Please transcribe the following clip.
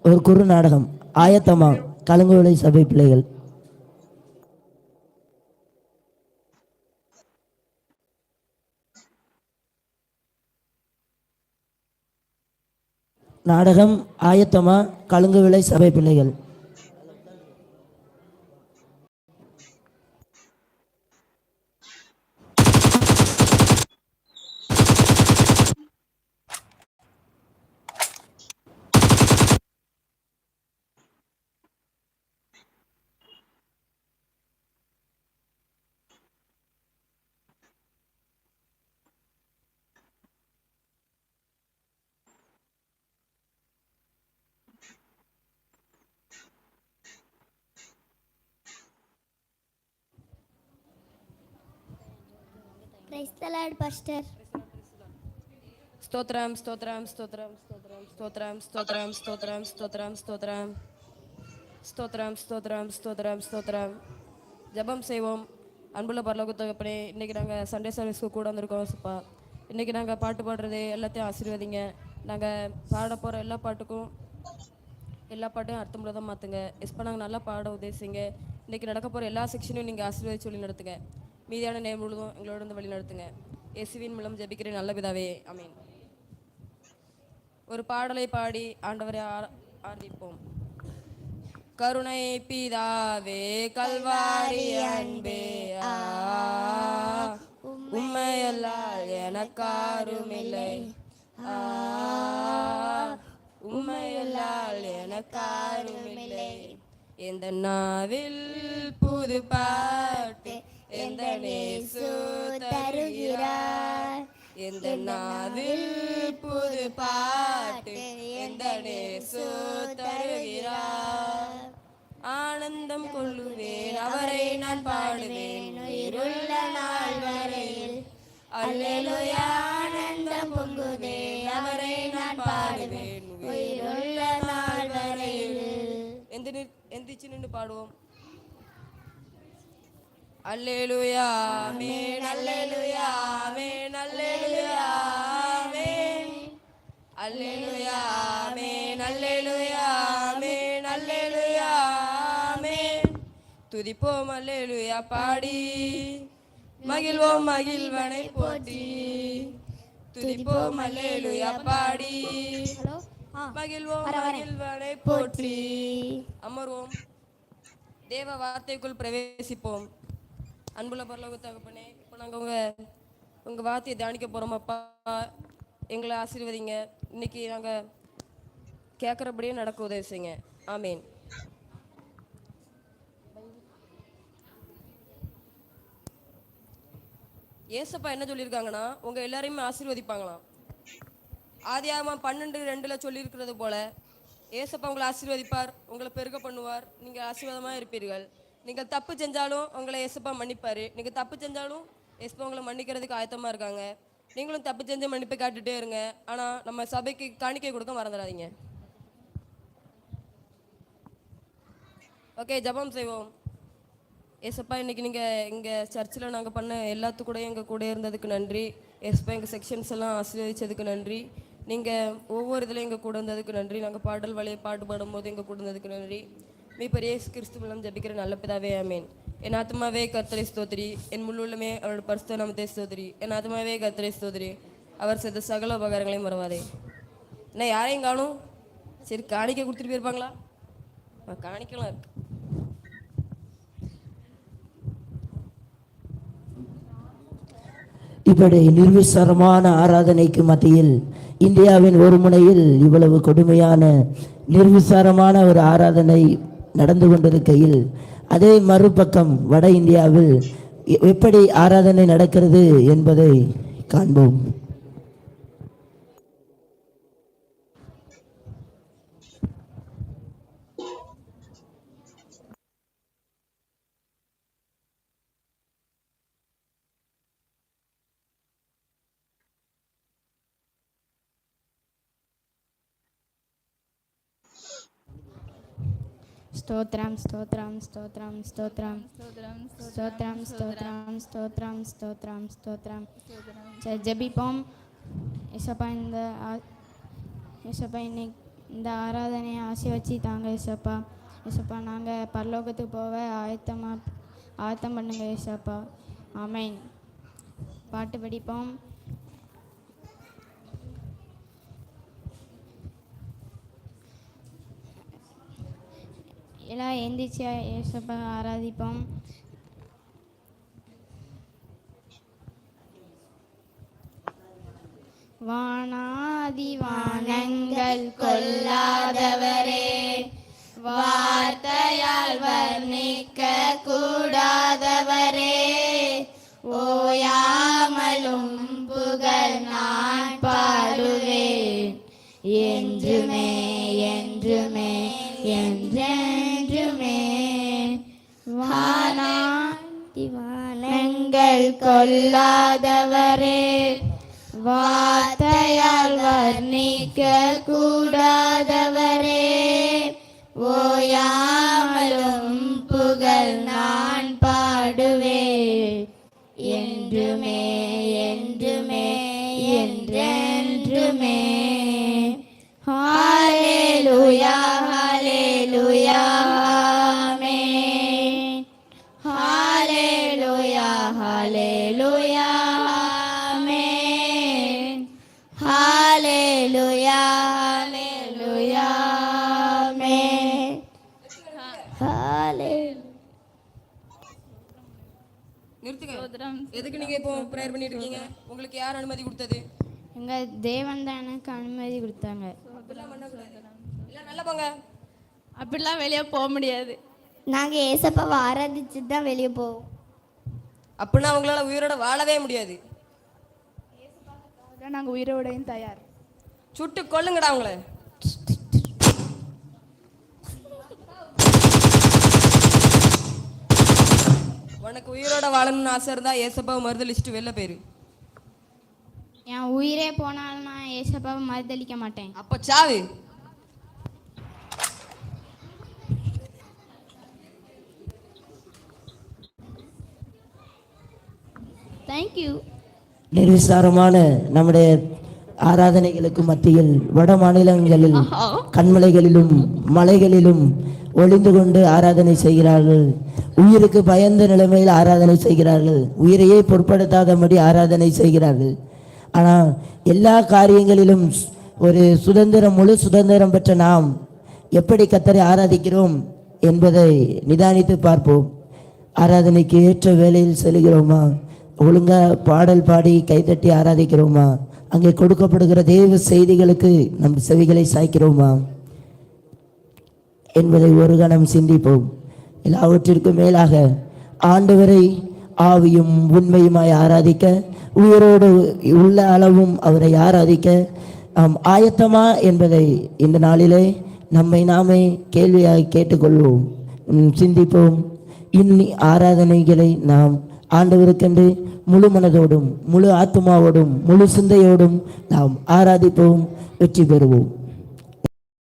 ஒரு குறு நாடகம் ஆயத்தமா கலங்குவிலை சபை பிள்ளைகள். நாடகம் ஆயத்தமா கலங்குவிலை சபை பிள்ளைகள். Praise the Lord, Pastor. ஸ்தோத்ரம் ஸ்தோத்ரம் ஸ்தோத்ரம் ஸ்தோத்ரம் ஸ்தோத்ரம் ஸ்தோத்ரம் ஸ்தோத்ரம் ஸ்தோத்ரம் ஸ்தோத்ரம் ஸ்தோத்ரம் ஸ்தோத்ரம் ஸ்தோத்ரம் ஸ்தோத்ரம். ஜெபம் செய்வோம். அன்புள்ள பரலோக தகப்பனே, இன்றைக்கி நாங்கள் சண்டே சர்வீஸ்க்கு கூட வந்திருக்கோம் சுப்பா. இன்றைக்கி நாங்கள் பாட்டு பாடுறது எல்லாத்தையும் ஆசீர்வதிங்க. நாங்கள் பாட போகிற எல்லா பாட்டையும் அர்த்தமுள்ளதாக மாற்றுங்க. எஸ்பா நாங்கள் நல்லா பாட உதேசிங்க. இன்றைக்கி நடக்க போகிற எல்லா செக்ஷனையும் நீங்கள் ஆசீர்வதிச்சு வழி நடத்துங்க. மீதியான நேரம் முழுவதும் எங்களோட வந்து வழி நடத்துங்க. இயேசுவின் மூலம் ஜெபிக்கிறேன் நல்ல பிதாவே, ஆமீன். ஒரு பாடலை பாடி ஆண்டவரை ஆராதிப்போம். கருணை பிதாவே கல்வாரி அன்பே, உம்மையல்லால் எனக்காருமில்லை, உம்மையல்லால் எனக்காருமில்லை. எந்த நாவில் புது பாட்டு எந்த நேசு தருகிறார், எந்த நாவில் புது பாட்டு எந்த நேசு தருகிறார். ஆனந்தம் கொள்ளுவேன் அவரை நான் பாடுவேன் உயிருள்ள நாள் வரையில். அல்லேலூயா ஆனந்தம் பொங்குதே அவரை நான் பாடுவேன் உயிருள்ள நாள் வரையில். எந்திரிச்சு நின்று பாடுவோம். அல்லேலூயா ஆமென், அல்லேலூயா ஆமென், அல்லேலூயா ஆமென், அல்லேலூயா ஆமென், அல்லேலூயா ஆமென், அல்லேலூயா ஆமென். துதிப்போம் அல்லேலூயா பாடி, மகிழ்வோம் மகிழ்வனை போற்றி. துதிப்போம் அல்லேலூயா பாடி, மகிழ்வோம் மகிழ்வனை போற்றி. அமர்வோம். தேவ வார்த்தைக்குள் பிரவேசிப்போம். அன்புள்ள பரலோக தகப்பனே, இப்போ நாங்கள் உங்கள் வார்த்தையை தியானிக்க போகிறோம். அப்பா எங்களை ஆசீர்வதிங்க. இன்னைக்கு நாங்கள் கேட்குறபடியே நடக்க உதவி செய்யுங்க. ஆமீன். ஏசப்பா என்ன சொல்லியிருக்காங்கன்னா, உங்கள் எல்லாரையுமே ஆசீர்வதிப்பாங்களாம். ஆதியாகமம் 12:2 சொல்லியிருக்கிறது போல ஏசப்பா உங்களை ஆசீர்வதிப்பார், உங்களை பெருக பண்ணுவார், நீங்கள் ஆசீர்வாதமாக இருப்பீர்கள். நீங்கள் தப்பு செஞ்சாலும் உங்களை ஏசப்பா மன்னிப்பார். நீங்கள் தப்பு செஞ்சாலும் ஏசப்பா உங்களை மன்னிக்கிறதுக்கு ஆயத்தமாக இருக்காங்க. நீங்களும் தப்பு செஞ்சு மன்னிப்பை காட்டுகிட்டே இருங்க. ஆனால் நம்ம சபைக்கு காணிக்கை கொடுக்க மறந்துடாதீங்க. ஓகே, ஜெபம் செய்வோம். ஏசப்பா இன்னைக்கு நீங்கள் எங்கள் சர்ச்சில் நாங்கள் பண்ண எல்லாத்துக்கூடையும் எங்கள் கூட இருந்ததுக்கு நன்றி. ஏசப்பா எங்கள் செக்ஷன்ஸ் எல்லாம் ஆசீர்வதிச்சதுக்கு நன்றி. நீங்கள் ஒவ்வொரு இதுலையும் எங்கள் கூட இருந்ததுக்கு நன்றி. நாங்கள் பாடல் வழியை பாட்டு பாடும்போது எங்கள் கூட இருந்ததுக்கு நன்றி. மீ பெரிய கிறிஸ்து மூலம் ஜபிக்கிற நல்ல பிதாவே, ஆமீன். என் ஆத்மாவே கர்த்தரை ஸ்தோத்திரி, என் முள்ளுள்ளமே அவரோட பரிசுத்த நாமத்தை ஸ்தோத்திரி. என் ஆத்மாவே கர்த்தரை ஸ்தோத்திரி, அவர் செய்த சகல உபகாரங்களையும் மறவாதே. என்ன யாரையும் காணும்? சரி, காணிக்கை கொடுத்துட்டு போயிருப்பாங்களா? காணிக்கலாம் இருக்கு. இப்படி நிர்விசாரமான ஆராதனைக்கு மத்தியில் இந்தியாவின் ஒரு முனையில் இவ்வளவு கொடுமையான நிர்விசாரமான ஒரு ஆராதனை நடந்து கொண்டிருக்கையில், அதே மறுபக்கம் வட இந்தியாவில் எப்படி ஆராதனை நடக்கிறது என்பதை காண்போம். స్తోత్రం స్తోత్రం స్తోత్రం స్తోత్రం స్తోత్రం స్తోత్రం స్తోత్రం స్తోత్రం స్తోత్రం. ஜெபிப்போம். ஏசப்பா இன்னைக்கு இந்த ஆராதனையை ஆசீர்வச்சி தாங்க ஏசப்பா. ஏசப்பா நாங்கள் பரலோகத்துக்கு போக ஆயத்தம் பண்ணுங்க ஏசப்பா. ஆமென். பாட்டு படிப்போம். எல்லாம் எந்திரிச்சு ஏசப்பா ஆராதிப்போம். வானாதி வானங்கள் கொள்ளாதவரே, வார்த்தையால் வர்ணிக்க கூடாதவரே, ஓயாமலும் புகழ் நான் பாடுவேன் என்றுமே என்றுமே என்றென்றுமே. வானாதி வானங்கள் கொள்ளாதவரே, வார்த்தையால் வர்ணிக்க கூடாதவரே, ஓயாமலும் புகழ் நான் பாடுவேன் என்றுமே என்றுமே என்றென்றுமே. ஹல்லேலூயா ஹல்லேலூயா ஆமென். ஹல்லேலூயா ஹல்லேலூயா ஆமென். ஹல்லேலூயா ஹல்லேலூயா ஆமென். நிறுத்துங்க. எதுக்கு நீங்க இப்போ ப்ரேயர் பண்ணிட்டு இருக்கீங்க? உங்களுக்கு யார் அனுமதி கொடுத்தது? எங்கள் தேவன் தான் எனக்கு அனுமதி கொடுத்தாங்க. நல்லா போங்க. அப்படிலாம் வெளியே போக முடியாது. நாங்கள் ஏசப்பாவை ஆராதிச்சு தான் வெளியே போவோம். அப்படின்னா அவங்களால உயிரோட வாழவே முடியாது. நாங்கள் உயிரோடையும் தயார். சுட்டு கொல்லுங்கடா அவங்கள. உனக்கு உயிரோட வாழணும்னு ஆசை இருந்தா ஏசப்பாவை மறுதலிச்சுட்டு வெளில போயிரு. என் உயிரே போனாலும் நான் ஏசப்பாவை மறுதளிக்க மாட்டேன். அப்ப சாவு. தேங்க்யூ. நிர்விசாரமான நம்முடைய ஆராதனைகளுக்கு மத்தியில் வட மாநிலங்களில் கண்மலைகளிலும் மலைகளிலும் ஒளிந்து கொண்டு ஆராதனை செய்கிறார்கள். உயிருக்கு பயந்த நிலைமையில் ஆராதனை செய்கிறார்கள். உயிரையே பொருட்படுத்தாதபடி ஆராதனை செய்கிறார்கள். ஆனால் எல்லா காரியங்களிலும் ஒரு முழு சுதந்திரம் பெற்ற நாம் எப்படி கர்த்தரை ஆராதிக்கிறோம் என்பதை நிதானித்து பார்ப்போம். ஆராதனைக்கு ஏற்ற வேளையில் செல்கிறோமா? ஒழுங்கா பாடல் பாடி கைதட்டி ஆராதிக்கிறோமா? அங்கே கொடுக்கப்படுகிற தேவ செய்திகளுக்கு நம் செவிகளை சாய்க்கிறோமா என்பதை ஒரு கணம் சிந்திப்போம். எல்லாவற்றிற்கும் மேலாக ஆண்டவரை ஆவியும் உண்மையுமாய் ஆராதிக்க, உயிரோடு உள்ள அளவும் அவரை ஆராதிக்க நாம் ஆயத்தமா என்பதை இந்த நாளிலே நம்மை நாமே கேள்வியாய் கேட்டுக்கொள்வோம், சிந்திப்போம். இன்னி ஆராதனைகளை நாம் ஆண்டவருக்கென்று முழு மனதோடும் முழு ஆத்மாவோடும் முழு சிந்தையோடும் நாம் ஆராதிப்போம். வெற்றி பெறுவோம்.